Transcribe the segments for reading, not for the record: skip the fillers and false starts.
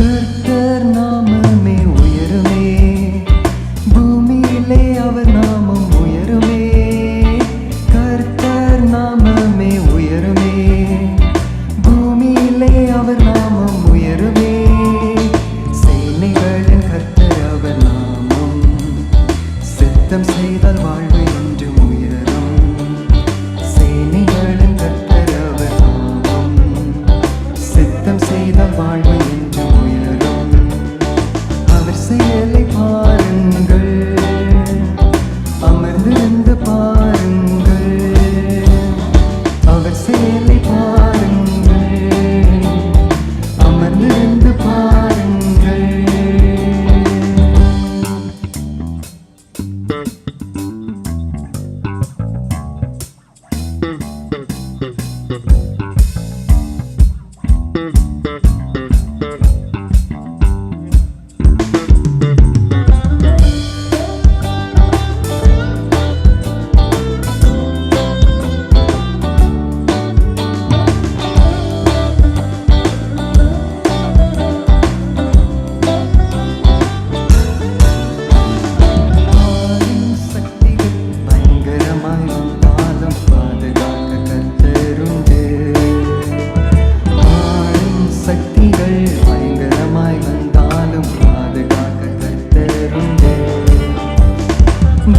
கர்த்தர் நாமமே உயருமே, பூமியிலே அவர் நாமம் உயருமே. கர்த்தர் நாமமே உயருமே, பூமியிலே அவர் நாமம் உயருமே. சேனைகளின் கர்த்தர் அவர் நாமம், சித்தம் செய்தால் வாழ்வு என்றும் உயரும். சேனைகளின் கர்த்தர் அவர் நாமம், சித்தம் செய்தால் வாழ்வு என்றும் உயரும். அவர் செயலை பாருங்கள், அமர்ந்திருந்து பாருங்கள். அவர் செயலை பாருங்கள், அமர்ந்திருந்து பாருங்கள்.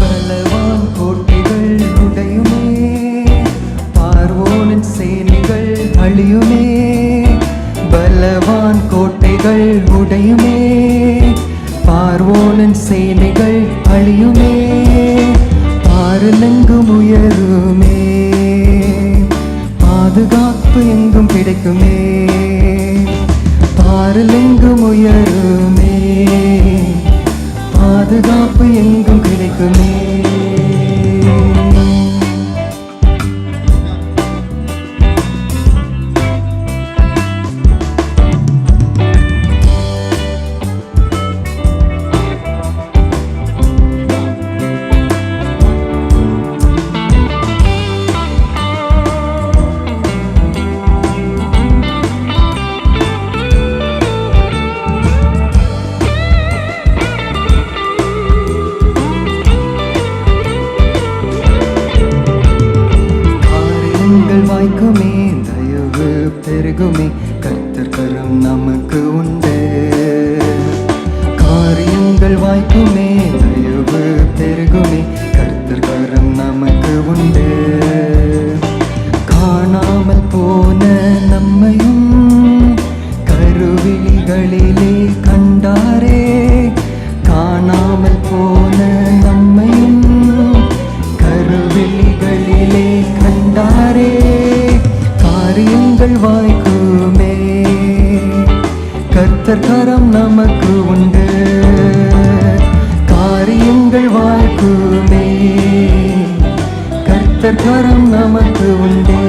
பலவான் கோட்டைகள் உடையுமே, பார்வோனின் சேனைகள் அழியுமே. பலவான் கோட்டைகள் உடையுமே, பார்வோனின் சேனைகள் அழியுமே. பாருலெங்கும் உயருமே, பாதுகாப்பு எங்கும் கிடைக்குமே. பாருலெங்கும் உயருமே, பாதுகாப்பு எங்கும் கிடைக்குமே. வாய்க்குமே, தயவு பெருகுமே, கர்த்தர் கரம் நமக்கு உண்டு. காரியங்கள் வாய்க்குமே, தயவு பெருகுமே, கர்த்தர் கரம் நமக்கு உண்டு. காணாமல் போன நம்மையும் கருவிழிகளிலே கண்டாரே. காணாமல் போன நம்மையும் கருவிழிகளிலே கண்டாரே. காரியங்கள் வாய்க்குமே, கர்த்தர் கரம் நமக்கு உண்டு. காரியங்கள் வாய்க்குமே, கர்த்தர் கரம் நமக்கு உண்டு.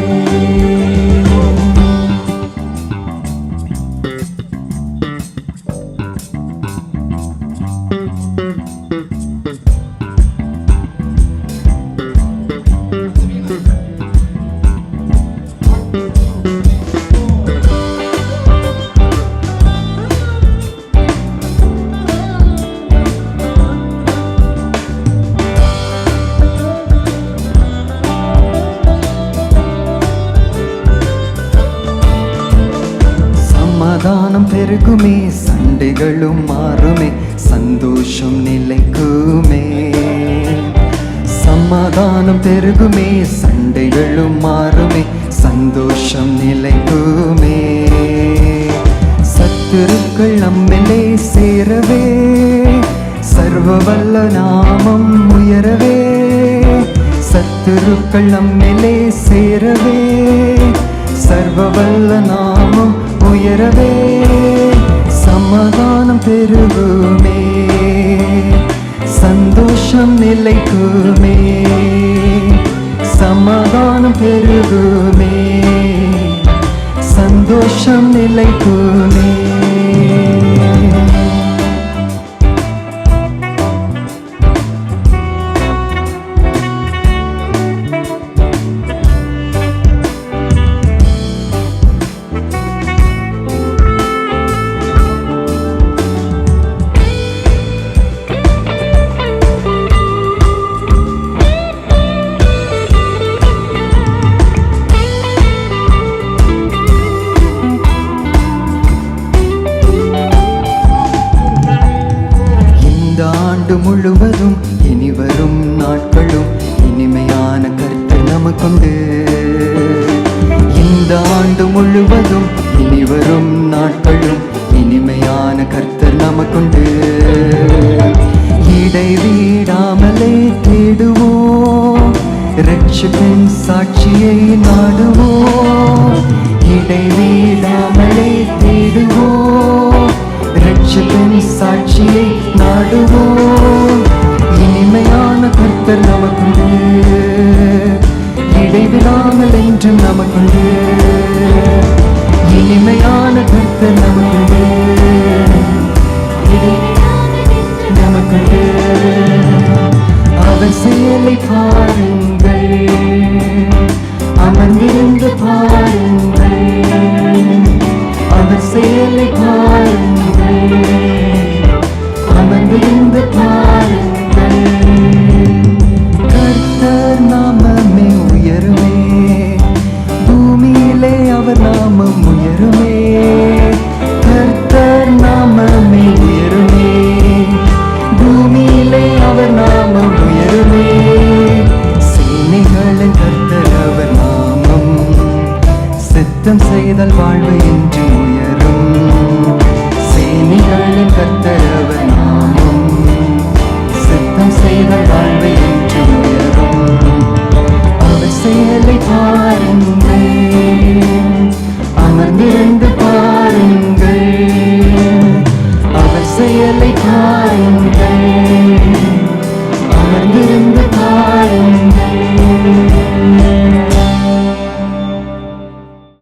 சமாதானம் பெருகுமே, சண்டைகளும் மாறுமே, சந்தோஷம் நிலைக்குமே. சமாதானம் பெருகுமே, சண்டைகளும் மாறுமே, சந்தோஷம் நிலைக்குமே. சத்துருக்கள் நம்மிலே சேரவே, சர்வ வல்ல நாமம் உயரவே. சத்துருக்கள் நம்மிலே சேரவே, சர்வ வல்ல நாமம் உயரவே. சமாதானம் பெருகுமே, சந்தோஷம் நிலைக்குமே. சமாதானம் பெருகுமே, சந்தோஷம் நிலைக்குமே. ஆண்டு முழுவதும் இனி வரும் நாட்களும் இனிமையான கர்த்தர் நமக்குண்டு. இந்த ஆண்டு முழுவதும் இனி வரும் நாட்களும் இனிமையான கர்த்தர் நமக்குண்டு. இடைவிடாமலே தேடுவோம், இரட்சகன் சாட்சியை நாடுவோம். இடைவிடாமலே தேடுவோம், இரட்சகன் சாட்சியை நாடுவோம். இனிமையான கர்த்தர் நமக்குண்டு, இடைவிடாமல் என்றும் நமக்குண்டு. இனிமையான கர்த்தர் நமக்குண்டு, நமக்குண்டு. அவர் செயலை பாருங்கள், அமர்ந்திருந்து பாருங்கள். அவர் செயலை பாருங்கள்,